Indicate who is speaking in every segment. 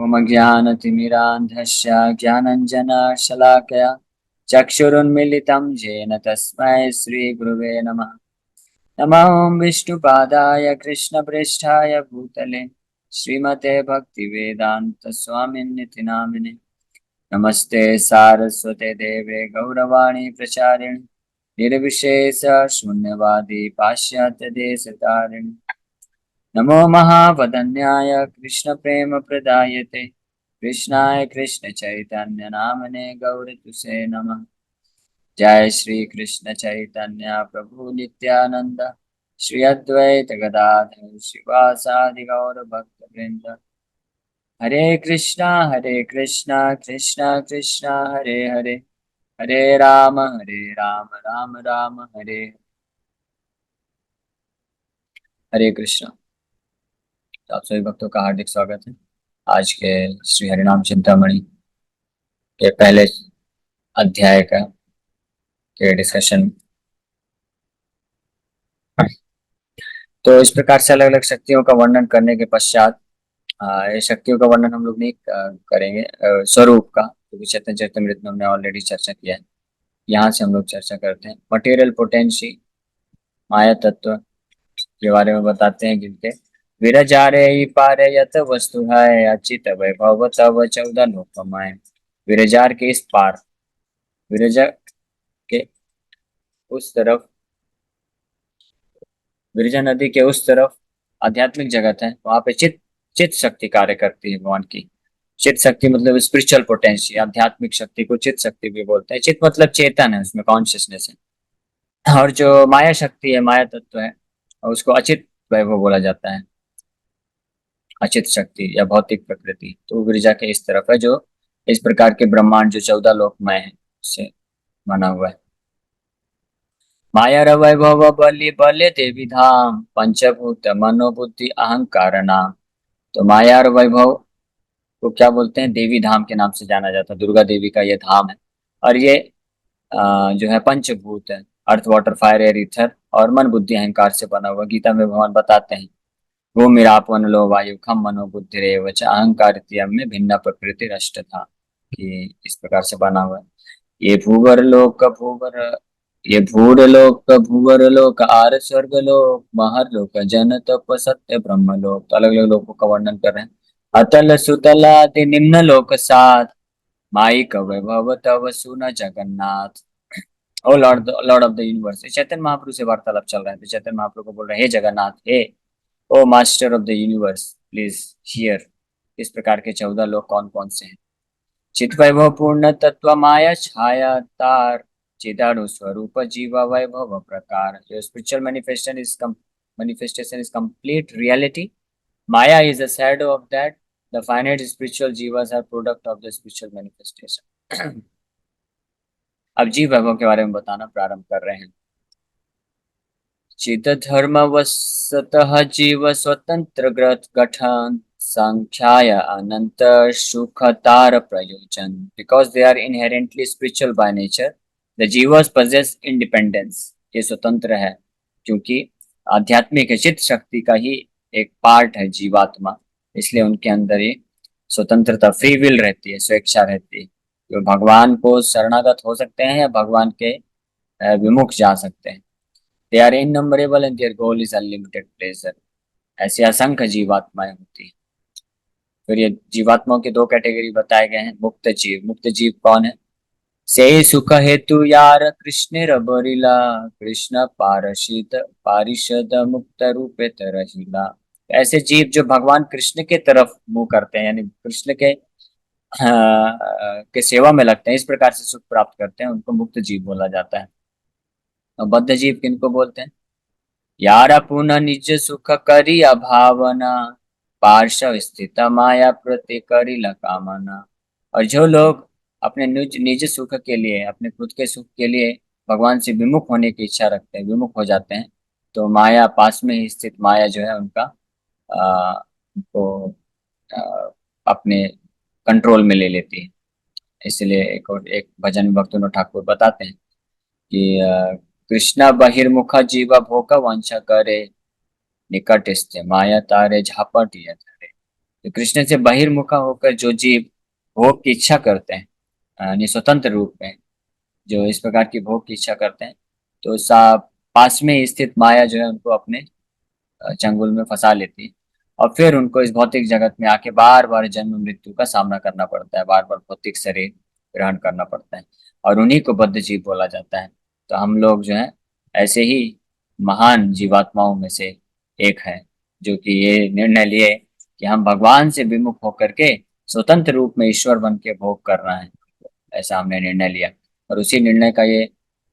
Speaker 1: ओम ज्ञानतिमिरान्धस्य ज्ञानञ्जनशलाकया चक्षुरुन्मीलितं येन तस्मै श्रीगुरुवे नमः। नमः ॐ विष्णुपादाय कृष्णप्रेष्ठाय भूतले श्रीमते भक्तिवेदान्तस्वामिन्निति नामिने। नमस्ते सारस्वते देवे गौरवाणी प्रचारिणि निर्विशेष शून्यवादी पाश्चात्यदेशतारिणि। नमो महावदन्याय कृष्णप्रेमप्रदायते कृष्णाय कृष्णचैतन्य नामने गौरतुसे नमः। जय श्री कृष्ण चैतन्य प्रभु नित्यानंद श्री अद्वैत गदाधर श्रीवासादि गौर भक्त वृंद। हरे कृष्णा कृष्णा कृष्णा हरे हरे, हरे राम राम राम हरे हरे कृष्णा। तो आप सभी भक्तों का हार्दिक स्वागत है आज के श्री हरिनाम चिंतामणि के पहले अध्याय का के डिस्कशन। तो इस प्रकार से अलग अलग शक्तियों का वर्णन करने के पश्चात ये शक्तियों का वर्णन हम लोग नहीं करेंगे, स्वरूप का, क्योंकि चैतन्य चरितमृत में हमने ऑलरेडी चर्चा किया है। यहाँ से हम लोग चर्चा करते हैं मटेरियल पोटेंसी, माया तत्व के बारे में बताते हैं गिनते। विरजारे ही पारे यत वस्तु है अचित वैभव तव 14 लोकमाय। विरजार के इस पार, विरजा के उस तरफ, विरजा नदी के उस तरफ आध्यात्मिक जगत है, वहां पे चित चित शक्ति कार्य करती है भगवान की। चित शक्ति मतलब स्पिरिचुअल पोटेंशियल, आध्यात्मिक शक्ति को चित शक्ति भी बोलते हैं। चित मतलब चेतन है, उसमें कॉन्शियसनेस है। और जो माया शक्ति है, माया तत्व है, और उसको अचित वैभव बोला जाता है, अचित शक्ति या भौतिक प्रकृति। तो गिरिजा के इस तरफ है जो इस प्रकार के ब्रह्मांड जो 14 लोकमय है उससे बना हुआ है। माया वैभव बलि बल्य देवी धाम पंचभूत मनोबुद्धि अहंकार नाम। तो माया और वैभव को क्या बोलते हैं? देवी धाम के नाम से जाना जाता है। दुर्गा देवी का ये धाम है। और ये जो है पंचभूत है, earth water fire air ether और मन बुद्धि अहंकार से बना हुआ। गीता में भगवान बताते हैं भूमि आप वनलो वायु खम मनो बुद्धि रे वच अहंकार में भिन्न प्रकृति रष्ट था, कि इस प्रकार से बना हुआ है। ये भूवर लोक भूवर, ये भूर लोक भूवर लोक आर स्वर्ग लोक महर लोक जन तप सत्य ब्रह्म लोक। तो अलग अलग लोकों का वर्णन कर रहे हैं। अतल सुतल आदि निम्न लोक सात माइक वैभव तव सुन Jagannath. O lord, lord of the universe. Chaitanya Mahaprabhu से वार्तालाप चल रहा है। तो चैतन्य महाप्रभु को बोल रहे हैं, हे जगन्नाथ, हे O master of the universe, please hear. इस प्रकार के 14 लोग कौन कौन से हैं? चित वैभव पूर्ण तत्व माया छाया तार चिदाणु स्वरूप जीव वैभव प्रकार। जो spiritual manifestation is complete reality. Maya is a shadow of that. The finite spiritual jivas are product of the spiritual manifestation. अब जीव वैभव के बारे में बताना प्रारंभ कर रहे हैं। चित धर्म वस्तः जीव स्वतंत्र गठन संख्याय अनंत सुखतार प्रयोजन। Because they are inherently spiritual by nature, the जीवर्स पजेस इंडिपेंडेंस। ये स्वतंत्र है क्योंकि आध्यात्मिक चित्त शक्ति का ही एक पार्ट है जीवात्मा, इसलिए उनके अंदर ये स्वतंत्रता, फ्री विल रहती है, स्वेच्छा रहती है। तो भगवान को शरणागत हो सकते हैं या भगवान के विमुख जा सकते हैं। They are innumerable and their goal is unlimited pleasure. ऐसी असंख्य जीवात्माएं होती है। फिर ये जीवात्माओं के दो कैटेगरी बताए गए हैं। मुक्त जीव, मुक्त जीव कौन है? से सुख हेतु यार कृष्ण रबरीला कृष्ण पारशित पारिषद मुक्त रूपे तरहिला। ऐसे जीव जो भगवान कृष्ण के तरफ मुंह करते हैं, यानी कृष्ण के सेवा में लगते हैं, इस प्रकार से सुख प्राप्त करते हैं, उनको मुक्त जीव बोला जाता है। और बद्ध जीव किनको बोलते हैं? यार पुनः निज सुख करी अभावना पार्श्व स्थित माया प्रति करी कामना। और जो लोग अपने निज निज सुख के लिए, अपने खुद के सुख के लिए भगवान से विमुख होने की इच्छा रखते हैं, विमुख हो जाते हैं, तो माया, पास में ही स्थित माया जो है उनका उनको अपने कंट्रोल में ले लेती है। इसलिए एक भजन में भक्तों ठाकुर बताते हैं कि कृष्ण बहिर्मुख जीव भोग वंश करे निकट स्थे माया तारे झापट ये धरे। तो कृष्ण से बहिर्मुख होकर जो जीव भोग की इच्छा करते हैं, यानी स्वतंत्र रूप में जो इस प्रकार की भोग की इच्छा करते हैं, तो सा पास में स्थित माया जो है उनको अपने चंगुल में फंसा लेती है। और फिर उनको इस भौतिक जगत में आके बार बार जन्म मृत्यु का सामना करना पड़ता है, बार बार भौतिक शरीर ग्रहण करना पड़ता है, और उन्हीं को बद्ध जीव बोला जाता है। तो हम लोग जो है ऐसे ही महान जीवात्माओं में से एक है, जो कि ये निर्णय लिए कि हम भगवान से विमुख होकर के स्वतंत्र रूप में ईश्वर बन के भोग करना है। ऐसा हमने निर्णय लिया, और उसी निर्णय का ये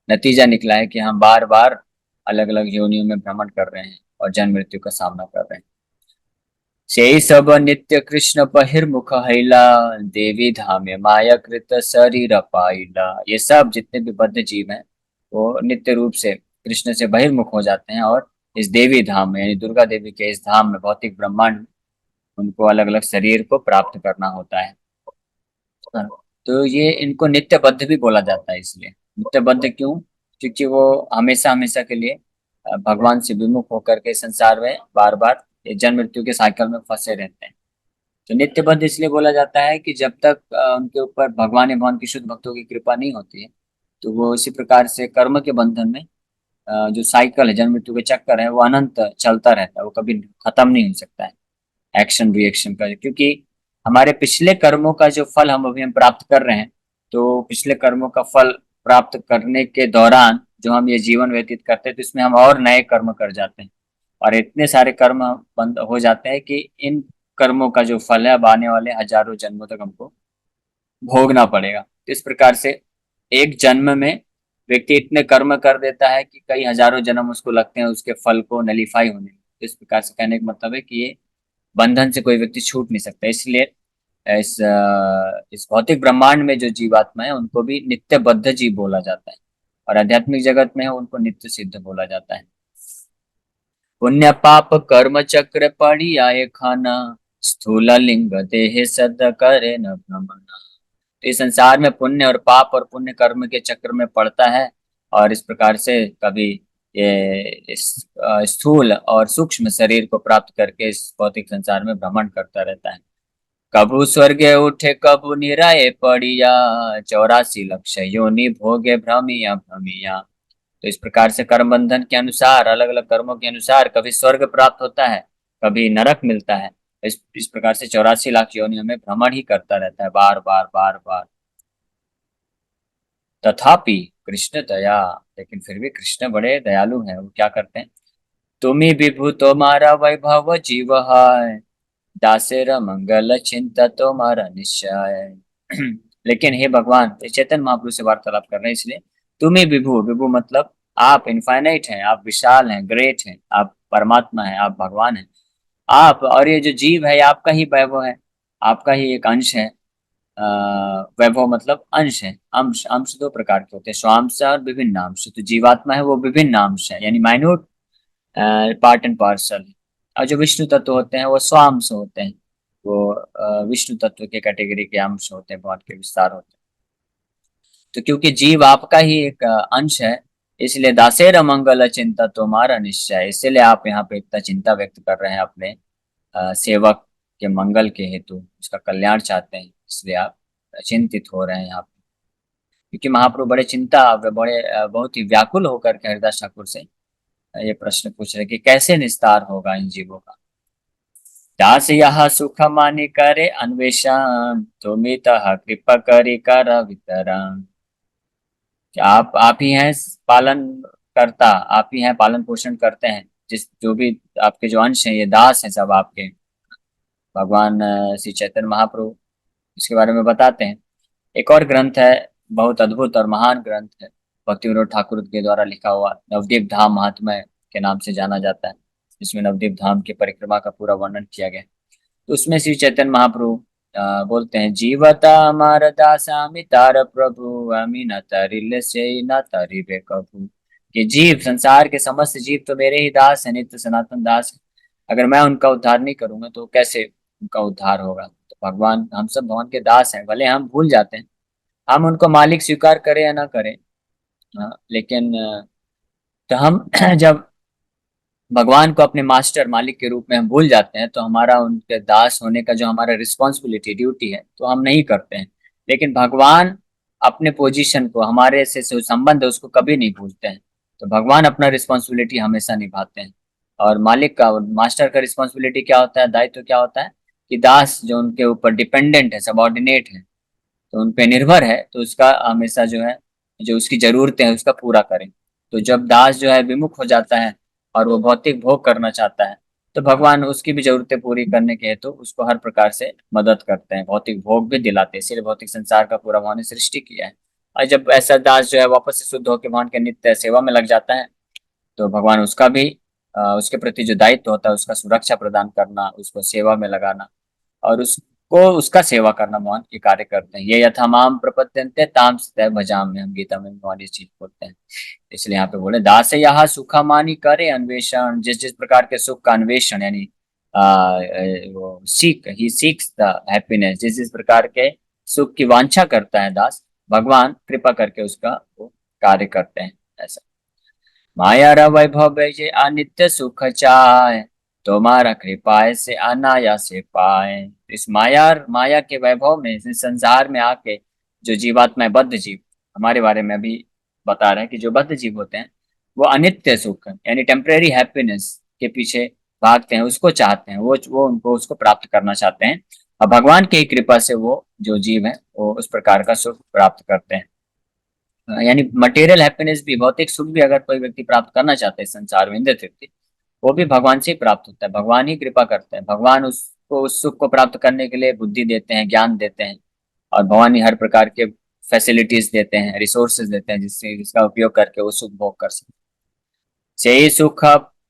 Speaker 1: नतीजा निकला है कि हम बार बार अलग अलग योनियों में भ्रमण कर रहे हैं और जन्म मृत्यु का सामना कर रहे हैं। से सब नित्य कृष्ण बहिर्मुख हैला, देवी धामे माया कृत शरीर पाइला। ये सब जितने भी बद्ध जीव हैं वो नित्य रूप से कृष्ण से बहिर्मुख हो जाते हैं, और इस देवी धाम में यानी दुर्गा देवी के इस धाम में भौतिक ब्रह्मांड उनको अलग अलग शरीर को प्राप्त करना होता है। तो ये इनको नित्य बद्ध भी बोला जाता है। इसलिए नित्य बद्ध क्यों? क्योंकि वो हमेशा हमेशा के लिए भगवान से विमुख होकर के संसार में बार बार ये जन्म मृत्यु के साइकिल में फंसे रहते हैं। तो नित्य बद्ध इसलिए बोला जाता है कि जब तक उनके ऊपर भगवान एवं की शुद्ध भक्तों की कृपा नहीं होती है, तो वो इसी प्रकार से कर्म के बंधन में जो साइकिल है, जन्म मृत्यु के चक्कर है, वो अनंत चलता रहता है, वो कभी खत्म नहीं हो सकता है। एक्शन रिएक्शन का, क्योंकि हमारे पिछले कर्मों का जो फल हम अभी हम प्राप्त कर रहे हैं, तो पिछले कर्मों का फल प्राप्त करने के दौरान जो हम ये जीवन व्यतीत करते हैं, तो इसमें हम और नए कर्म कर जाते हैं, और इतने सारे कर्म बंद हो जाते हैं कि इन कर्मों का जो फल है अब आने वाले हजारों जन्मों तक हमको भोगना पड़ेगा। तो इस प्रकार से एक जन्म में व्यक्ति इतने कर्म कर देता है कि कई हजारों जन्म उसको लगते हैं उसके फल को नलीफाई होने में। तो इस प्रकार से कहने का मतलब है कि ये बंधन से कोई व्यक्ति छूट नहीं सकता। इसलिए इस भौतिक ब्रह्मांड में जो जीवात्मा है उनको भी नित्य बद्ध जीव बोला जाता है, और आध्यात्मिक जगत में है उनको नित्य सिद्ध बोला जाता है। पुण्य पाप कर्म चक्र पड़ी आए खाना, स्थूल लिंग देह सद करे न भ्रमना। तो इस संसार में पुण्य और पाप और पुण्य कर्म के चक्र में पड़ता है, और इस प्रकार से कभी ये इस स्थूल और सूक्ष्म शरीर को प्राप्त करके इस भौतिक संसार में भ्रमण करता रहता है। कभू स्वर्गे उठे कभू निराये पड़िया, 84 लक्ष योनि भोगे भ्रमिया भ्रमिया। तो इस प्रकार से कर्म बंधन के अनुसार, अलग अलग कर्मों के अनुसार कभी स्वर्ग प्राप्त होता है, कभी नरक मिलता है। इस प्रकार से 84 लाख योनियों में भ्रमण ही करता रहता है, बार बार बार बार। तथापि कृष्ण दया, लेकिन फिर भी कृष्ण बड़े दयालु हैं। वो क्या करते हैं? तुम्ही विभु तुम्हारा वैभव जीव है, दासेर मंगल चिंता तुम्हारा निश्चय। लेकिन हे भगवान, ये चैतन्य महाप्रभु से वार्तालाप कर रहे हैं, इसलिए तुम्ही विभु, विभु मतलब आप इनफाइनाइट हैं, आप विशाल हैं, ग्रेट हैं, आप परमात्मा हैं, आप भगवान हैं। आप और ये जो जीव है ये आपका ही वैभव है, आपका ही एक अंश है। वैभव मतलब अंश है। अंश, अंश दो प्रकार के होते हैं, स्वांश और विभिन्न अंश। तो जीवात्मा है वो विभिन्न अंश है, यानी माइन्यूट पार्ट एंड पार्सल। और जो विष्णु तत्व होते हैं वो स्वांश होते हैं, वो विष्णु तत्व के कैटेगरी के अंश होते हैं, भगवान के विस्तार होते हैं। तो क्योंकि जीव आपका ही एक अंश है, इसलिए दासेर मंगल चिंता तुम्हारा निश्चय। इसलिए आप यहाँ पे इतना चिंता व्यक्त कर रहे हैं अपने सेवक के मंगल के हेतु, उसका कल्याण चाहते हैं, इसलिए आप चिंतित हो रहे हैं यहाँ पे। क्योंकि महाप्रभु बड़े चिंता, बड़े बहुत ही व्याकुल होकर के हरिदास ठाकुर से ये प्रश्न पूछ रहे कि कैसे निस्तार होगा इन जीवों का। दास यह सुख मानि करे अन्वेषण, तुमित कृपा करी कर वितरण। कि आप ही हैं पालन करता, आप ही हैं पालन पोषण करते हैं। जिस जो भी आपके जो अंश हैं ये दास हैं सब आपके। भगवान श्री चैतन्य महाप्रभु इसके बारे में बताते हैं। एक और ग्रंथ है, बहुत अद्भुत और महान ग्रंथ है, भक्ति विनोद ठाकुर के द्वारा लिखा हुआ, नवद्वीप धाम महात्म्य के नाम से जाना जाता है, जिसमें नवद्वीप धाम की परिक्रमा का पूरा वर्णन किया गया है। तो उसमें श्री चैतन्य महाप्रभु बोलते हैं, जीवता अमर दासामि तार प्रभु, अमी न तरिल से न तरिबे कभू। कि जीव, संसार के समस्त जीव तो मेरे ही दास है, नित्य सनातन दास है। अगर मैं उनका उद्धार नहीं करूंगा तो कैसे उनका उद्धार होगा? तो भगवान, हम सब भगवान के दास हैं, भले हम भूल जाते हैं, हम उनको मालिक स्वीकार करें या ना करें। लेकिन तो हम जब भगवान को अपने मास्टर मालिक के रूप में हम भूल जाते हैं, तो हमारा उनके दास होने का जो हमारा रिस्पॉन्सिबिलिटी ड्यूटी है तो हम नहीं करते हैं। लेकिन भगवान अपने पोजीशन को, हमारे से जो संबंध है उसको कभी नहीं भूलते हैं। तो भगवान अपना रिस्पॉन्सिबिलिटी हमेशा निभाते हैं। और मालिक का, मास्टर का रिस्पॉन्सिबिलिटी क्या होता है, दायित्व क्या होता है कि दास जो उनके ऊपर डिपेंडेंट है, सबॉर्डिनेट है, तो उन पे निर्भर है, तो उसका हमेशा जो है, जो उसकी जरूरतें हैं उसका पूरा करें। तो जब दास जो है विमुख हो जाता है और वो भौतिक भोग करना चाहता है, तो भगवान उसकी भी जरूरतें पूरी करने के हेतु उसको हर प्रकार से मदद करते हैं, भौतिक भोग भी दिलाते हैं। इसीलिए भौतिक संसार का पूरा भगवान ने सृष्टि किया है। और जब ऐसा दास जो है वापस से शुद्ध होकर भगवान के नित्य सेवा में लग जाता है, तो भगवान उसका भी उसके प्रति जो दायित्व होता है उसका सुरक्षा प्रदान करना, उसको सेवा में लगाना और उसको उसका सेवा करना, भगवान के कार्य करते हैं। ये यथा माम प्रपद्यन्ते ताम सदैव भजामि, हम गीता में भगवान ये चीज बोलते हैं। इसलिए यहाँ पे बोले दास यहाँ सुखमानी करे अन्वेषण, जिस जिस प्रकार के सुख का अन्वेषण यानी वो सीख, ही सीक्स द हैप्पीनेस, जिस जिस प्रकार के सुख की वांछा करता है दास, भगवान कृपा करके उसका वो कार्य करते हैं। ऐसा माया रा वैभव ये अनित्य सुख चाय, तुम्हारा कृपा से अनायास से पाए। इस माया के वैभव में, इस संसार में आके जो जीवात्मा बद्ध जीव, हमारे बारे में अभी बता रहे हैं कि जो बद्ध जीव होते हैं वो अनित्य सुख यानी टेम्परेरी हैप्पीनेस के पीछे भागते हैं, उसको चाहते हैं, वो उनको उसको प्राप्त करना चाहते हैं। और भगवान की कृपा से वो जो जीव है वो उस प्रकार का सुख प्राप्त करते हैं। यानी मटेरियल हैप्पीनेस भी, भौतिक सुख भी अगर कोई व्यक्ति प्राप्त करना चाहता है इस संसार में, इंद्र तृप्ति, वो भी भगवान से ही प्राप्त होता है। भगवान ही कृपा करते हैं, भगवान उसको उस सुख को प्राप्त करने के लिए बुद्धि देते हैं, ज्ञान देते हैं, और भगवान ही हर प्रकार के फैसिलिटीज देते हैं, रिसोर्सेज देते हैं, जिसका उपयोग करके वो सुख भोग कर सकते हैं। से सुख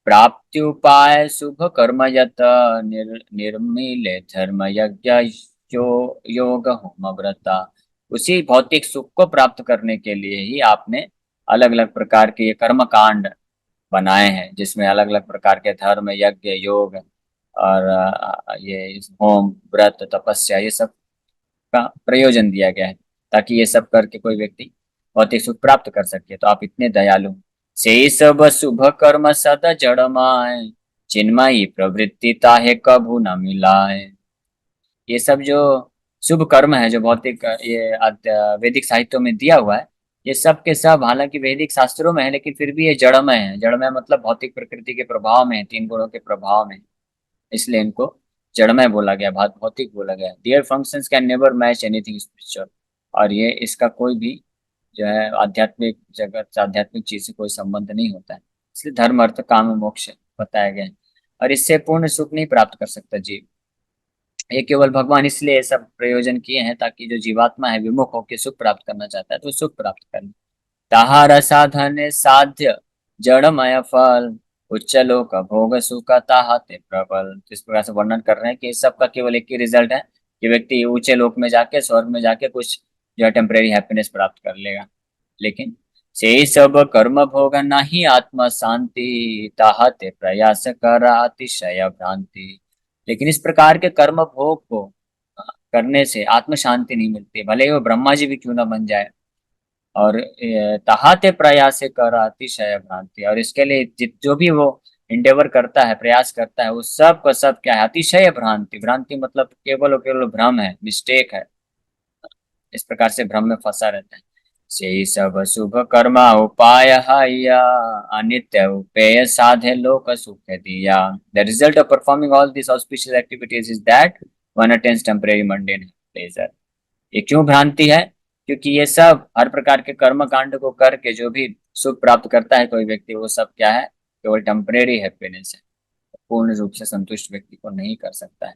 Speaker 1: प्राप्ति उपाय शुभ कर्म यत निर्मिले धर्म यज्ञ जो योग होम व्रता। उसी भौतिक सुख को प्राप्त करने के लिए ही आपने अलग अलग प्रकार के ये कर्म कांड बनाए हैं, जिसमें अलग अलग प्रकार के धर्म, यज्ञ, योग और ये होम, व्रत, तपस्या, ये सब का प्रयोजन दिया गया है, ताकि ये सब करके कोई व्यक्ति भौतिक सुख प्राप्त कर सके। तो आप इतने दयालु हैं। से सब शुभ कर्म सदा जड़ माय, चिन्मयी प्रवृत्ति ताहे कभू न मिलाए। ये सब जो शुभ कर्म है जो भौतिक ये वैदिक साहित्यों में दिया हुआ है, ये सब के सब हालांकि वैदिक शास्त्रों में है, लेकिन फिर भी ये जड़मय है। जड़मय मतलब भौतिक प्रकृति के प्रभाव में है, तीन गुणों के प्रभाव में है, इसलिए इनको जड़मय बोला गया, भौतिक बोला गया। Their functions can never match anything spiritual. और ये इसका कोई भी जो है आध्यात्मिक जगत, आध्यात्मिक चीज से कोई संबंध नहीं होता है। इसलिए धर्म, अर्थ, काम, मोक्ष बताया गया है। और इससे पूर्ण सुख नहीं प्राप्त कर सकता जीव। ये केवल भगवान इसलिए सब प्रयोजन किए हैं ताकि जो जीवात्मा है विमुख होकर सुख प्राप्त करना चाहता है तो सुख प्राप्त कर ले। ताहार साधन साध्य जड़मय फल, उच्च लोक भोग सुख ताहते प्रबल। तो इस प्रकार से वर्णन कर रहे हैं कि इस सब का केवल एक ही रिजल्ट है कि व्यक्ति ऊंचे लोक में जाके, स्वर्ग में जाके कुछ जो है टेम्परेरी हैप्पीनेस प्राप्त कर लेगा। लेकिन से सब कर्म भोग नहीं आत्मा शांति, ताहते प्रयास कर अतिशय भ्रांति। लेकिन इस प्रकार के कर्म भोग को करने से आत्म शांति नहीं मिलती, भले ही वो ब्रह्मा जी भी क्यों ना बन जाए। और तहाते प्रयास कर अतिशय भ्रांति, और इसके लिए जो भी वो इंडेवर करता है, प्रयास करता है, वो सब का सब क्या है, अतिशय भ्रांति। भ्रांति मतलब केवल और केवल भ्रम है, मिस्टेक है। इस प्रकार से भ्रम में फंसा रहता है। से सब शुभ कर्मा उपाय या अनित्य उपेय साधे लोक सुख दिया। The result of performing all this auspicious activities is that one attains temporary mundane pleasure. ये क्यों भ्रांति है? क्योंकि ये सब हर प्रकार के कर्म कांड को करके जो भी सुख प्राप्त करता है कोई व्यक्ति, वो सब क्या है, केवल टेम्परेरी हैप्पीनेस है, पूर्ण रूप से संतुष्ट व्यक्ति को नहीं कर सकता है।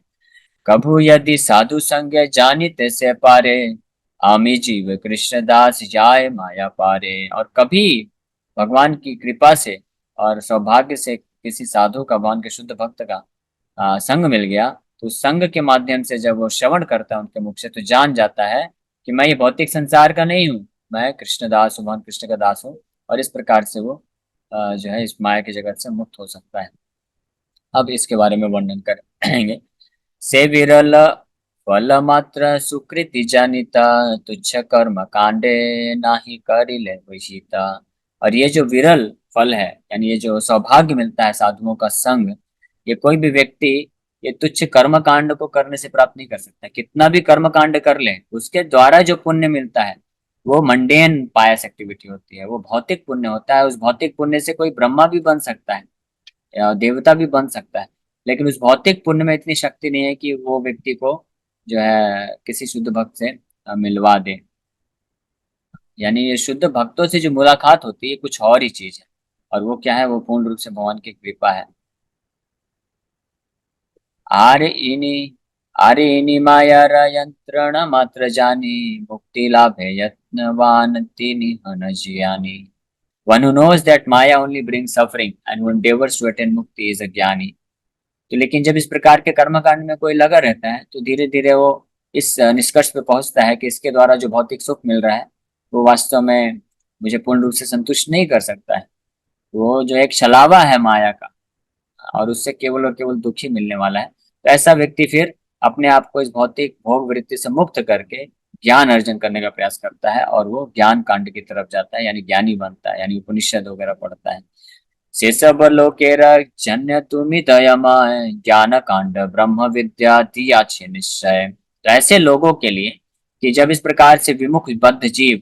Speaker 1: कभू यदि साधु संग जानिते से पारे, आमी जीव कृष्ण दास जाय माया पारे। और कभी भगवान की कृपा से और सौभाग्य से किसी साधु का, भगवान के शुद्ध भक्त का संग मिल गया, तो संग के माध्यम से जब वो श्रवण करता है उनके मुख से, तो जान जाता है कि मैं ये भौतिक संसार का नहीं हूँ, मैं कृष्णदास हूँ, भगवान कृष्ण का दास हूँ। और इस प्रकार से वो जो है इस माया के जगत से मुक्त हो सकता है। अब इसके बारे में वर्णन करेंगे। से विरल फल मात्र सुकृति जनिता, तुच्छ कर्म कांडे नाही करिले विहिता। और ये जो विरल फल है, यानी ये जो सौभाग्य मिलता है साधुओं का संग, ये कोई भी व्यक्ति ये तुच्छ कर्म कांड को करने से प्राप्त नहीं कर सकता। कितना भी कर्म कांड कर ले, उसके द्वारा जो पुण्य मिलता है वो मंडेन पायस एक्टिविटी होती है, वो भौतिक पुण्य होता है। उस भौतिक पुण्य से कोई ब्रह्मा भी बन सकता है या देवता भी बन सकता है, लेकिन उस भौतिक पुण्य में इतनी शक्ति नहीं है कि वो व्यक्ति को जो है किसी शुद्ध भक्त से मिलवा दे। यानी ये शुद्ध भक्तों से जो मुलाकात होती है कुछ और ही चीज है, और वो क्या है, वो पूर्ण रूप से भगवान की कृपा है। आरे इनी आरे इनी मायार यंत्रण मात्र जानी, मुक्ति लाभे यत्नवान तिनि हन Jiyani. One who knows that Maya only brings suffering and who endeavors to attain mukti is a ज्ञानी। तो लेकिन जब इस प्रकार के कर्मकांड में कोई लगा रहता है तो धीरे धीरे वो इस निष्कर्ष पे पहुंचता है कि इसके द्वारा जो भौतिक सुख मिल रहा है वो वास्तव में मुझे पूर्ण रूप से संतुष्ट नहीं कर सकता है। वो जो एक छलावा है माया का, और उससे केवल और केवल दुख ही मिलने वाला है। तो ऐसा व्यक्ति फिर अपने आप को इस भौतिक भोग वृत्ति से मुक्त करके ज्ञान अर्जन करने का प्रयास करता है, और वो ज्ञान कांड की तरफ जाता है, यानी ज्ञानी बनता है, यानी उपनिषद वगैरह पढ़ता है। शेषब लोकेरा जन्य तुमि दयमय, ज्ञान कांड ब्रह्म विद्या दिया छे निश्चय। तो ऐसे लोगों के लिए कि जब इस प्रकार से विमुख बद्ध जीव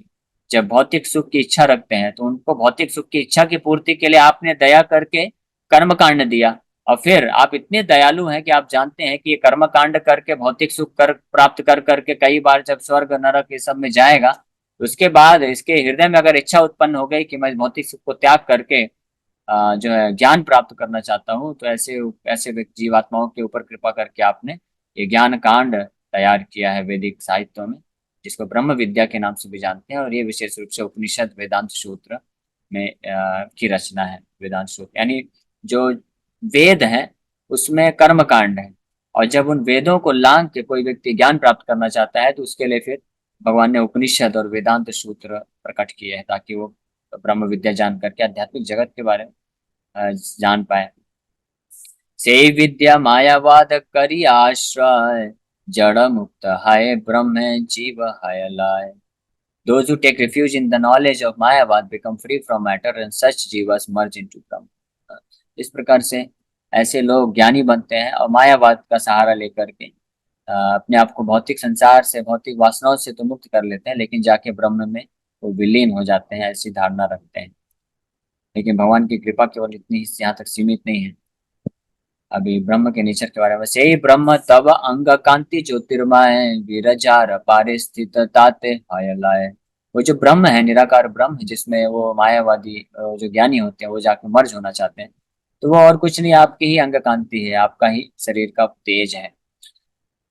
Speaker 1: जब भौतिक सुख की इच्छा रखते हैं, तो उनको भौतिक सुख की इच्छा की पूर्ति के लिए आपने दया करके कर्म कांड दिया, और फिर आप इतने दयालु हैं कि आप जानते हैं कि ये कर्म कांड करके भौतिक सुख कर प्राप्त कर करके कई बार जब स्वर्ग नरक ये सब में जाएगा, तो उसके बाद इसके हृदय में अगर इच्छा उत्पन्न हो गई कि मैं भौतिक सुख को त्याग करके जो है ज्ञान प्राप्त करना चाहता हूँ, तो ऐसे ऐसे जीवात्माओं के ऊपर कृपा करके आपने ये ज्ञान कांड तैयार किया है वैदिक साहित्यों में, जिसको ब्रह्म विद्या के नाम से भी जानते हैं। और ये विशेष रूप से उपनिषद वेदांत सूत्र में की रचना है। वेदांत सूत्र यानी जो वेद है उसमें कर्म कांड है, और जब उन वेदों को लांग के कोई व्यक्ति ज्ञान प्राप्त करना चाहता है तो उसके लिए फिर भगवान ने उपनिषद और वेदांत सूत्र प्रकट किए हैं, ताकि वो ब्रह्म विद्या जान करके आध्यात्मिक जगत के बारे में जान पाए। से विद्या मायावाद करी आश्रय, जड़ मुक्त है ब्रह्म जीव है लय। Those who take refuge in the knowledge of Mayavad become free from matter and such jivas merge into Brahma। इस प्रकार से ऐसे लोग ज्ञानी बनते हैं और मायावाद का सहारा लेकर के अपने आप को भौतिक संसार से भौतिक वासनाओं से तो मुक्त कर लेते हैं, लेकिन जाके ब्रह्म में वो विलीन हो जाते हैं, ऐसी धारणा रखते हैं। लेकिन भगवान की कृपा केवल इतनी ही यहाँ तक सीमित नहीं है। अभी ब्रह्म के नेचर के बारे में, से ही ब्रह्म तब अंग कांति ज्योतिर्मय, विरजार पारे स्थित ताते हयलाय। वो जो ब्रह्म है, निराकार ब्रह्म है, जिसमें वो मायावादी जो ज्ञानी होते हैं वो जाके मर्ज होना चाहते हैं, तो वो और कुछ नहीं, आपकी ही अंग कांति है, आपका ही शरीर का तेज है।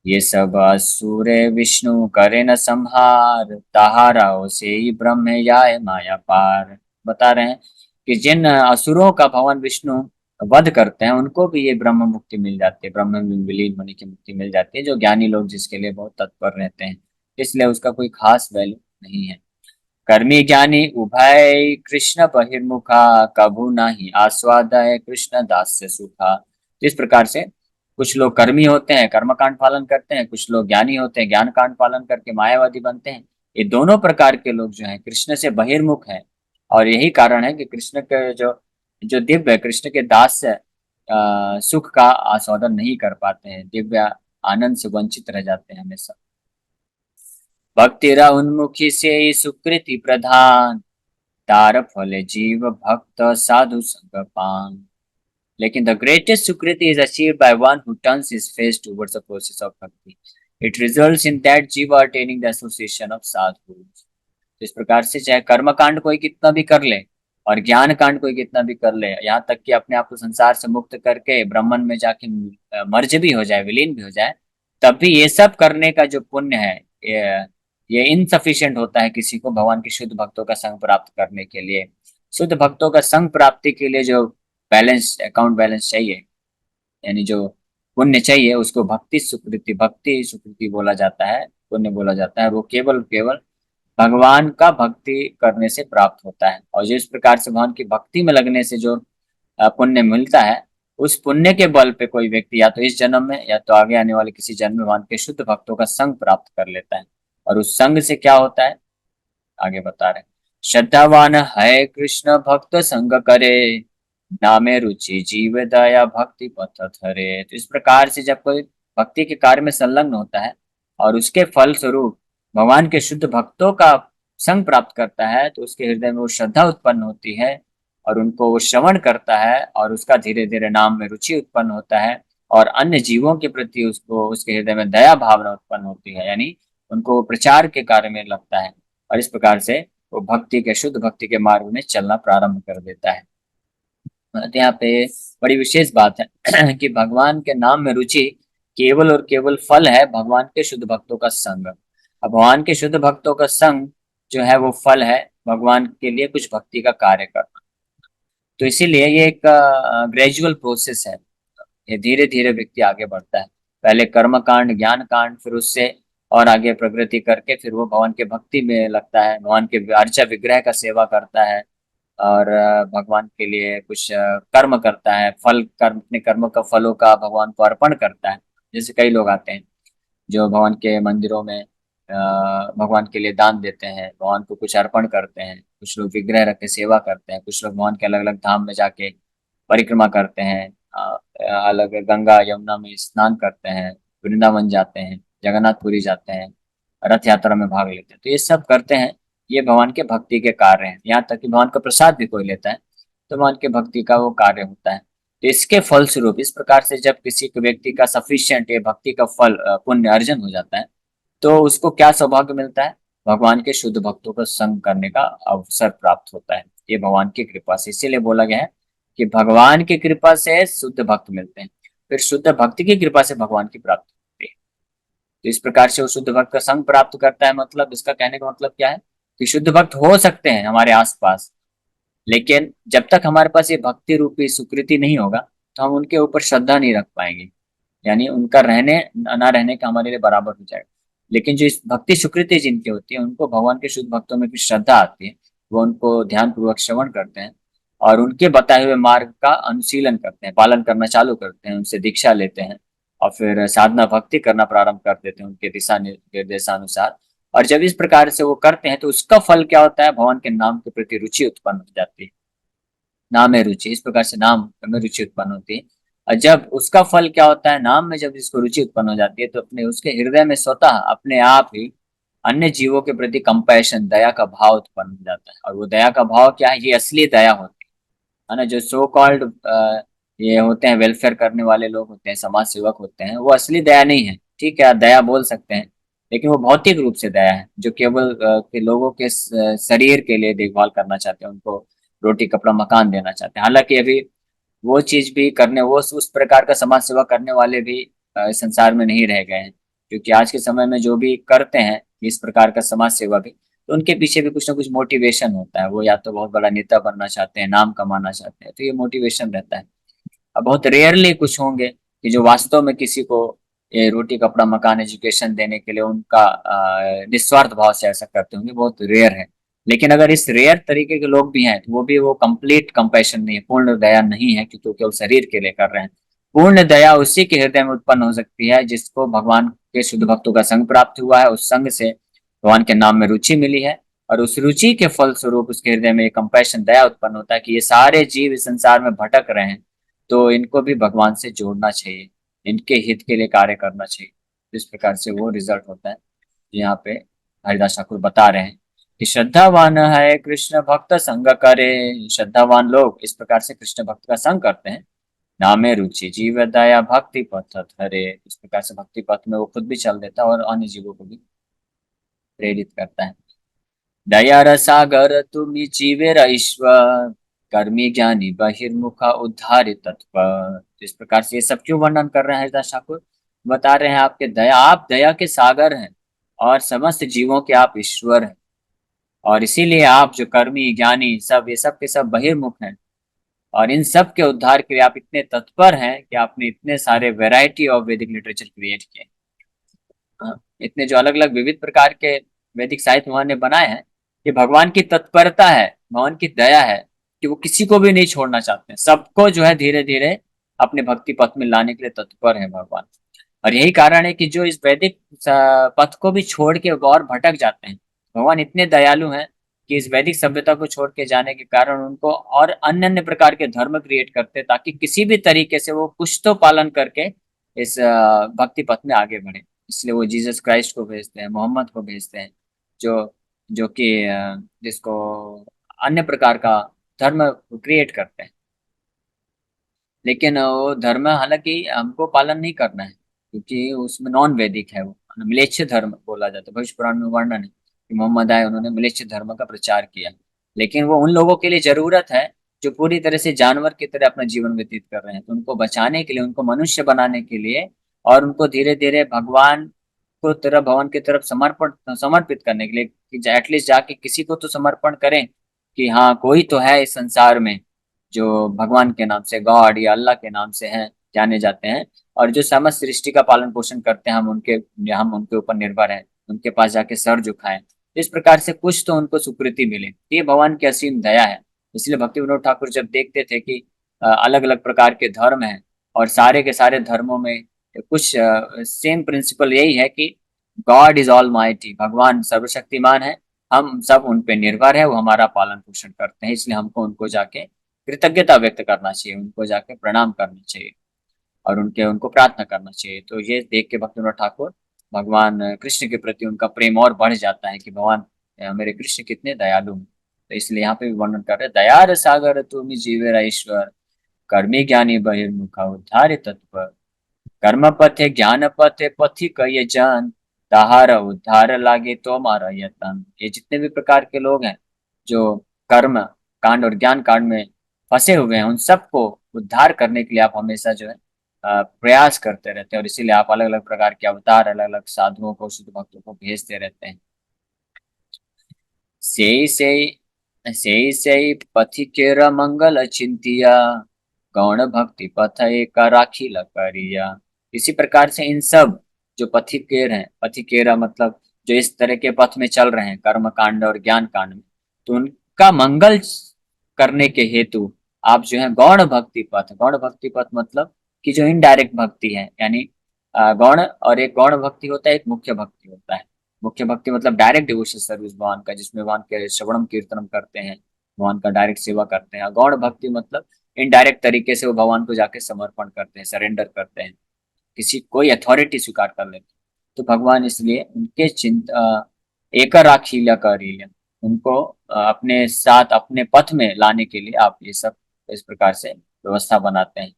Speaker 1: ये सब असुर विष्णु करे न संहार, ताहारा से ही ब्रह्म या माया पार। बता रहे हैं कि जिन असुरों का भगवान विष्णु वध करते हैं उनको भी ये ब्रह्म मुक्ति मिल जाती है, ब्रह्म में विलीन होने की मुक्ति मिल जाती है, जो ज्ञानी लोग जिसके लिए बहुत तत्पर रहते हैं। इसलिए उसका कोई खास वैल्यू नहीं है। कर्मी ज्ञानी उभय कृष्ण बहिर्मुखा, कभू नहीं आस्वादय कृष्ण दास्य सुखा। तो इस प्रकार से कुछ लोग कर्मी होते हैं, कर्म कांड पालन करते हैं, कुछ लोग ज्ञानी होते हैं, ज्ञान कांड पालन करके मायावादी बनते हैं। ये दोनों प्रकार के लोग जो हैं कृष्ण से बहिर्मुख हैं, और यही कारण है कि कृष्ण के जो जो दिव्य कृष्ण के दास सुख का आस्वादन नहीं कर पाते हैं, दिव्य आनंद से वंचित रह जाते हैं हमेशा। भक्तिरा उन्मुखी से ही सुकृति प्रधान, तार फल जीव भक्त साधु संग पान। लेकिन the greatest sukriti is achieved by one who turns his face towards the process of bhakti. It results in that jiva attaining the association of sadhus। तो इस प्रकार से चाहे कर्म कांड कोई कितना भी कर ले और ज्ञान कांड कोई कितना भी कर ले, यहाँ तक कि अपने आप को संसार से मुक्त करके ब्रह्मन में जाके मर्ज भी हो जाए, विलीन भी हो जाए, तब भी ये सब करने का जो पुण्य है ये इनसफिशियंट होता है किसी को भगवान के शुद्ध भक्तों का संग प्राप्त करने के लिए। शुद्ध भक्तों का संग प्राप्ति के लिए जो बैलेंस अकाउंट बैलेंस चाहिए, यानी जो पुण्य चाहिए, उसको भक्ति सुकृति बोला जाता है, पुण्य बोला जाता है। वो केवल केवल भगवान का भक्ति करने से प्राप्त होता है, और जिस प्रकार से भगवान की भक्ति में लगने से जो पुण्य मिलता है, उस पुण्य के बल पे कोई व्यक्ति या तो इस जन्म में या तो आगे आने वाले किसी जन्म में भगवान के शुद्ध भक्तों का संग प्राप्त कर लेता है। और उस संग से क्या होता है आगे बता रहे हैं। श्रद्धावान है कृष्ण भक्त संग करे, नामे रुचि जीव दया भक्ति पथ धरे। तो इस प्रकार से जब कोई भक्ति के कार्य में संलग्न होता है और उसके फल स्वरूप भगवान के शुद्ध भक्तों का संग प्राप्त करता है, तो उसके हृदय में वो श्रद्धा उत्पन्न होती है और उनको वो श्रवण करता है और उसका धीरे धीरे नाम में रुचि उत्पन्न होता है और अन्य जीवों के प्रति उसको उसके हृदय में दया भावना उत्पन्न होती है, यानी उनको प्रचार के कार्य में लगता है और इस प्रकार से वो भक्ति के शुद्ध भक्ति के मार्ग में चलना प्रारंभ कर देता है। तो यहाँ पे बड़ी विशेष बात है कि भगवान के नाम में रुचि केवल और केवल फल है भगवान के शुद्ध भक्तों का संग। अब भगवान के शुद्ध भक्तों का संग जो है वो फल है भगवान के लिए कुछ भक्ति का कार्य करना। तो इसीलिए ये एक ग्रेजुअल प्रोसेस है, ये धीरे धीरे व्यक्ति आगे बढ़ता है। पहले कर्म कांड ज्ञान कांड, फिर उससे और आगे प्रगति करके फिर वो भगवान के भक्ति में लगता है, भगवान के अर्चा विग्रह का सेवा करता है और भगवान के लिए कुछ कर्म करता है, फल कर्म अपने कर्म का फलों का भगवान को अर्पण करता है। जैसे कई लोग आते हैं जो भगवान के मंदिरों में भगवान के लिए दान देते हैं, भगवान को कुछ अर्पण करते हैं, कुछ लोग विग्रह रख के सेवा करते हैं, कुछ लोग भगवान के अलग अलग धाम में जाके परिक्रमा करते हैं, अलग गंगा यमुना में स्नान करते हैं, वृंदावन जाते हैं, जगन्नाथपुरी जाते हैं, रथ यात्रा में भाग लेते हैं। तो ये सब करते हैं, ये भगवान के भक्ति के कार्य हैं। यहाँ तक कि भगवान का प्रसाद भी कोई लेता है तो भगवान के भक्ति का वो कार्य होता है। तो इसके फलस्वरूप इस प्रकार से जब किसी व्यक्ति का सफिशियंट ये भक्ति का फल पुण्य अर्जन हो जाता है, तो उसको क्या सौभाग्य मिलता है? भगवान के शुद्ध भक्तों का संग करने का अवसर प्राप्त होता है। ये भगवान की कृपा से, इसीलिए बोला गया है कि भगवान की कृपा से शुद्ध भक्त मिलते हैं, फिर शुद्ध भक्ति की कृपा से भगवान की प्राप्ति होती है। तो इस प्रकार से वो शुद्ध भक्त का संग प्राप्त करता है। मतलब इसका कहने का मतलब क्या है कि शुद्ध भक्त हो सकते हैं हमारे आसपास, लेकिन जब तक हमारे पास ये भक्ति रूपी सुकृति नहीं होगा तो हम उनके ऊपर श्रद्धा नहीं रख पाएंगे, यानी उनका रहने ना रहने का हमारे लिए बराबर हो जाएगा। लेकिन जो इस भक्ति सुकृति जिनकी होती है उनको भगवान के शुद्ध भक्तों में भी श्रद्धा आती है, वो उनको ध्यान पूर्वक श्रवण करते हैं और उनके बताए हुए मार्ग का अनुशीलन करते हैं, पालन करना चालू करते हैं, उनसे दीक्षा लेते हैं और फिर साधना भक्ति करना प्रारंभ कर देते हैं उनके दिशा निर्देशानुसार। और जब इस प्रकार से वो करते हैं तो उसका फल क्या होता है? भगवान के नाम के प्रति रुचि उत्पन्न हो जाती है। नाम में रुचि, इस प्रकार से नाम में रुचि उत्पन्न होती है। और जब उसका फल क्या होता है? नाम में जब इसको रुचि उत्पन्न हो जाती है तो अपने उसके हृदय में स्वतः अपने आप ही अन्य जीवों के प्रति कंपैशन, दया का भाव उत्पन्न हो जाता है। और वो दया का भाव क्या है? ये असली दया होती है ना। जो सो कॉल्ड ये होते हैं वेलफेयर करने वाले लोग होते हैं, समाज सेवक होते हैं, वो असली दया नहीं है। ठीक है, आप दया बोल सकते हैं, लेकिन वो भौतिक रूप से दया है, जो केवल के लोगों के शरीर के लिए देखभाल करना चाहते हैं, उनको रोटी कपड़ा मकान देना चाहते हैं। हालांकि अभी वो चीज भी करने, वो उस प्रकार का समाज सेवा करने वाले भी संसार में नहीं रह गए हैं, क्योंकि आज के समय में जो भी करते हैं इस प्रकार का समाज सेवा भी, तो उनके पीछे भी कुछ ना कुछ मोटिवेशन होता है। वो या तो बहुत बड़ा नेता बनना चाहते हैं, नाम कमाना चाहते हैं, तो ये मोटिवेशन रहता है। अब बहुत रेयरली कुछ होंगे कि जो वास्तव में किसी को ये रोटी कपड़ा मकान एजुकेशन देने के लिए उनका निस्वार्थ भाव से ऐसा करते होंगे, बहुत रेयर है। लेकिन अगर इस रेयर तरीके के लोग भी हैं तो वो भी वो कंप्लीट कंपैशन नहीं है, पूर्ण दया नहीं है, क्योंकि वो केवल शरीर के लिए कर रहे हैं। पूर्ण दया उसी के हृदय में उत्पन्न हो सकती है जिसको भगवान के शुद्ध भक्तों का संग प्राप्त हुआ है, उस संग से भगवान के नाम में रुचि मिली है और उस रुचि के फल स्वरूप उसके हृदय में कंपैशन दया उत्पन्न होता है कि ये सारे जीव इस संसार में भटक रहे हैं, तो इनको भी भगवान से जोड़ना चाहिए, इनके हित के लिए कार्य करना चाहिए। इस प्रकार से वो रिजल्ट होता है। यहाँ पे हरिदास ठाकुर बता रहे हैं कि श्रद्धावान है कृष्ण भक्त संग करे। श्रद्धावान लोग इस प्रकार से कृष्ण भक्त का संग करते हैं। नामे रुचि जीव दया भक्ति पथ धरे। इस प्रकार से भक्ति पथ में वो खुद भी चल देता है और अन्य जीवों को भी प्रेरित करता है। दया रसागर तुम जीवेर ईश्वर, कर्मी ज्ञानी बहिर्मुख उद्धारी तत्पर। इस प्रकार से ये सब क्यों वर्णन कर रहे हैं हरिदास ठाकुर? बता रहे हैं आपके दया, आप दया के सागर हैं और समस्त जीवों के आप ईश्वर हैं, और इसीलिए आप जो कर्मी ज्ञानी सब ये सब के सब बहिर्मुख हैं और इन सब के उद्धार के लिए आप इतने तत्पर हैं कि आपने इतने सारे वैरायटी ऑफ वैदिक लिटरेचर क्रिएट किए। इतने जो अलग अलग विविध प्रकार के वैदिक साहित्य उन्होंने बनाए हैं, ये भगवान की तत्परता है, भगवान की दया है कि वो किसी को भी नहीं छोड़ना चाहते हैं, सबको जो है धीरे धीरे अपने भक्ति पथ में लाने के लिए तत्पर है भगवान। और यही कारण है कि जो इस वैदिक पथ को भी छोड़ के और भटक जाते हैं, भगवान इतने दयालु हैं कि इस वैदिक सभ्यता को छोड़ के जाने के कारण उनको और अन्य अन्य प्रकार के धर्म क्रिएट करते, ताकि किसी भी तरीके से वो कुछ तो पालन करके इस भक्ति पथ में आगे बढ़े। इसलिए वो जीसस क्राइस्ट को भेजते हैं, मोहम्मद को भेजते हैं, जो जो कि जिसको अन्य प्रकार का धर्म क्रिएट करते हैं। लेकिन वो धर्म हालांकि हमको पालन नहीं करना है, क्योंकि उसमें नॉन वैदिक है, वो म्लेच्छ धर्म बोला जाता है। भविष्य पुराण में वर्णन है कि मोहम्मद आए, उन्होंने म्लेच्छ धर्म का प्रचार किया। लेकिन वो उन लोगों के लिए जरूरत है जो पूरी तरह से जानवर की तरह अपना जीवन व्यतीत कर रहे हैं, तो उनको बचाने के लिए, उनको मनुष्य बनाने के लिए, और उनको धीरे धीरे भगवान को तरफ, भगवान की तरफ समर्पित करने के लिए, कि एटलीस्ट जाके किसी को तो समर्पण करें कि हाँ कोई तो है इस संसार में जो भगवान के नाम से, गॉड या अल्लाह के नाम से हैं, जाने जाते हैं, और जो समस्त सृष्टि का पालन पोषण करते हैं। हम उनके ऊपर निर्भर हैं, उनके पास जाके सर झुकाएं, तो इस प्रकार से कुछ तो उनको सुकृति मिले। ये भगवान की असीम दया है। इसलिए भक्ति विनोद ठाकुर जब देखते थे कि अलग अलग प्रकार के धर्म हैं, और सारे के सारे धर्मों में कुछ सेम प्रिंसिपल यही है कि गॉड इज ऑल माइटी, भगवान सर्वशक्तिमान है, हम सब उन पे निर्भर है, वो हमारा पालन पोषण करते हैं, इसलिए हमको उनको जाके कृतज्ञता व्यक्त करना चाहिए, उनको जाके प्रणाम करना चाहिए, और उनको प्रार्थना करना चाहिए। तो ये देख के भक्तिविनोद ठाकुर भगवान कृष्ण के प्रति उनका प्रेम और बढ़ जाता है कि भगवान मेरे कृष्ण कितने दयालु हैं। तो इसलिए यहाँ पे भी वर्णन कर रहे हैं, दयार सागर तुम जीवेरा ईश्वर, कर्मी ज्ञानी बहिर्मुखा उद्धार तत्पर, कर्म पथे ज्ञान पथे पथि कये जन, ताहार उद्धार लागे तो मारा यतन। ये जितने भी प्रकार के लोग हैं जो कर्म कांड और ज्ञान कांड में फंसे हुए हैं, उन सबको उद्धार करने के लिए आप हमेशा जो है प्रयास करते रहते हैं, और इसीलिए आप अलग अलग प्रकार के अवतार, अलग अलग साधुओं को, शुद्ध भक्तों को भेजते रहते हैं। सेई सेई सेई सेई पथिकेर मंगल चिंतिया, गौण भक्ति पथ एक राखी करिया। इसी प्रकार से इन सब जो पथिकेर हैं, पथिकेरा मतलब जो इस तरह के पथ में चल रहे हैं, कर्म कांड और ज्ञान कांड में, तो उनका मंगल करने के हेतु आप जो है गौण भक्ति पथ, गौण भक्ति पथ मतलब कि जो इनडायरेक्ट भक्ति है, यानी गौण, और एक गौण भक्ति होता है, एक मुख्य भक्ति होता है। मुख्य भक्ति मतलब डायरेक्ट डिवोशन सर्विस भगवान का, जिसमें भगवान के श्रवणम कीर्तनम करते हैं, भगवान का डायरेक्ट सेवा करते हैं। गौण भक्ति मतलब इनडायरेक्ट तरीके से वो भगवान को जाके समर्पण करते हैं, सरेंडर करते हैं, किसी कोई अथॉरिटी स्वीकार कर लेते हैं। तो भगवान इसलिए उनके एकर राखील्या करील्या, उनको अपने साथ अपने पथ में लाने के लिए आप ये सब इस प्रकार से व्यवस्था बनाते हैं।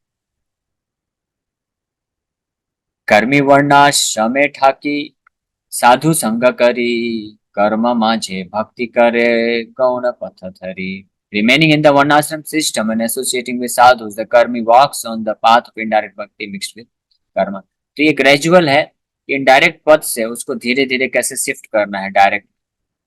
Speaker 1: कर्मी वर्णाश्रमे ठाकी, साधु संग करी, कर्म माझे भक्ति करे, गौण पथ धरी। Remaining in the varnashram system and associating with sadhus, the karmi walks on the path of indirect bhakti mixed with karma. तो ये ग्रेजुअल है, इनडायरेक्ट पथ से उसको धीरे धीरे कैसे शिफ्ट करना है डायरेक्ट,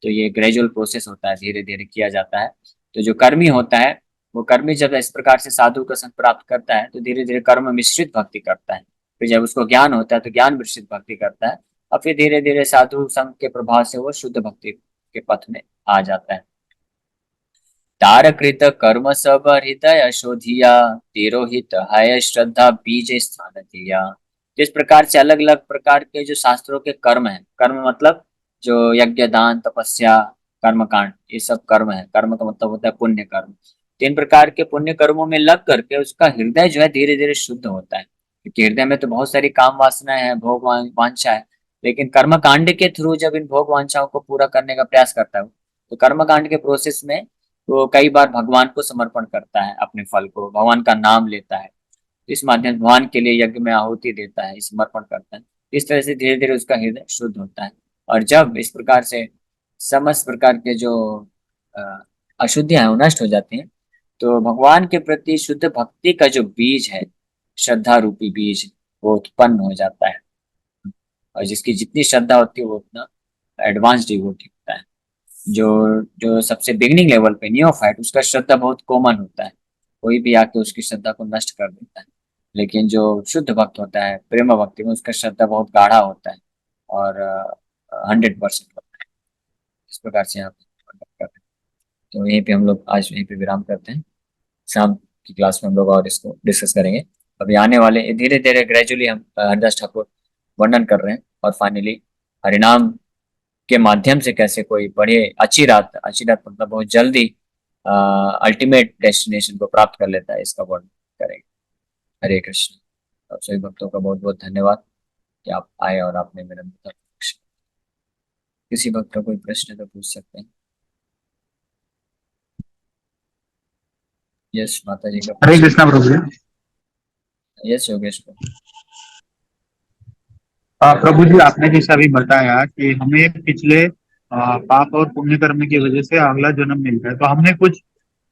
Speaker 1: तो ये ग्रेजुअल प्रोसेस होता है, धीरे धीरे किया जाता है। तो जो कर्मी होता है, वो कर्मी जब इस प्रकार से साधु का संग प्राप्त करता है, तो धीरे धीरे कर्म मिश्रित भक्ति करता है। फिर जब उसको ज्ञान होता है तो ज्ञान मिश्रित भक्ति करता है, और फिर धीरे धीरे साधु संघ के प्रभाव से वो शुद्ध भक्ति के पथ में आ जाता है। तारकृत कर्म सब हृदय शोधिया, तिरोहित है श्रद्धा बीज स्थान दिया। जिस प्रकार से अलग अलग प्रकार के जो शास्त्रों के कर्म है, कर्म मतलब जो यज्ञ दान तपस्या कर्म कांड, ये सब कर्म है। कर्म का मतलब होता है पुण्य कर्म। तीन प्रकार के पुण्य कर्मों में लग करके उसका हृदय जो है धीरे धीरे शुद्ध होता है, क्योंकि हृदय में तो बहुत सारी काम वासना है, भोग वांछा है। लेकिन कर्म कांड के थ्रू जब इन भोग वांछाओं को पूरा करने का प्रयास करता है, तो कर्म कांड के प्रोसेस में वो कई बार भगवान को समर्पण करता है, अपने फल को, भगवान का नाम लेता है, इस माध्यम भगवान के लिए यज्ञ में आहुति देता है, समर्पण करता है। इस तरह से धीरे धीरे उसका हृदय शुद्ध होता है। और जब इस प्रकार से समस्त प्रकार के जो अशुद्धियां हैं वो नष्ट हो जाती हैं, तो भगवान के प्रति शुद्ध भक्ति का जो बीज है, श्रद्धा रूपी बीज, वो उत्पन्न हो जाता है। और जिसकी जितनी श्रद्धा होती है वो उतना एडवांस डिवोटी होता है। जो जो सबसे बिगिनिंग लेवल पे नियोफाइट, उसका श्रद्धा बहुत कॉमन होता है, कोई भी आके उसकी श्रद्धा को नष्ट कर देता है। लेकिन जो शुद्ध भक्त होता है प्रेम भक्ति में, उसका श्रद्धा बहुत गाढ़ा होता है, और 100% होता है। इस प्रकार से यहाँ पे करते हैं। तो यहीं पे हम लोग आज यहीं पे विराम करते हैं। शाम की क्लास में हम लोग और इसको डिस्कस करेंगे। अभी आने वाले धीरे धीरे ग्रेजुअली हम हरिदास ठाकुर वर्णन कर रहे हैं, और फाइनली हरिनाम के माध्यम से कैसे कोई बड़े अच्छी रात मतलब बहुत जल्दी अल्टीमेट डेस्टिनेशन को प्राप्त कर लेता है, इसका वर्णन करेंगे। हरे कृष्ण। आप सभी भक्तों का बहुत बहुत धन्यवाद कि आप आए और आपने मेरा मतलब किसी भक्त का कोई प्रश्न तो पूछ सकते हैं। यस माता जी का
Speaker 2: हरे
Speaker 1: प्रश्न।
Speaker 2: कृष्णा प्रभु जी।
Speaker 1: यस योगेश को।
Speaker 2: प्रभु जी, आपने जैसा अभी बताया कि हमें पिछले पाप और पुण्य कर्म की वजह से अगला जन्म मिलता है, तो हमने कुछ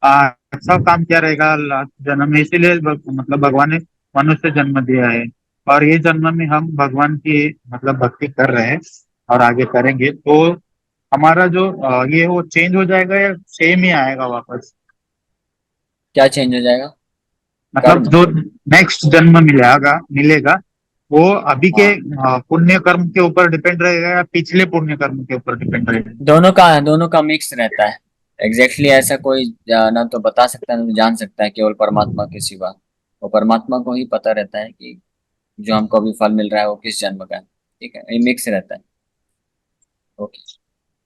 Speaker 2: अच्छा काम किया रहेगा लास्ट जन्म में, इसीलिए मतलब भगवान ने मनुष्य जन्म दिया है। और ये जन्म में हम भगवान की मतलब भक्ति कर रहे हैं और आगे करेंगे, तो हमारा जो ये वो चेंज हो जाएगा या सेम ही आएगा वापस?
Speaker 1: क्या चेंज हो जाएगा?
Speaker 2: मतलब
Speaker 1: कर्म।
Speaker 2: जो नेक्स्ट जन्म मिलेगा मिलेगा वो अभी के
Speaker 1: हाँ,
Speaker 2: पुण्य कर्म के ऊपर डिपेंड रहेगा या पिछले पुण्य कर्म के ऊपर डिपेंड रहेगा?
Speaker 1: दोनों का मिक्स रहता है। एग्जैक्टली ऐसा कोई ना तो बता सकता है ना तो जान सकता है केवल परमात्मा के सिवा। वो परमात्मा को ही पता रहता है कि जो हमको अभी फल मिल रहा है वो किस जन्म का है। ठीक है, ये मिक्स रहता है। ओके।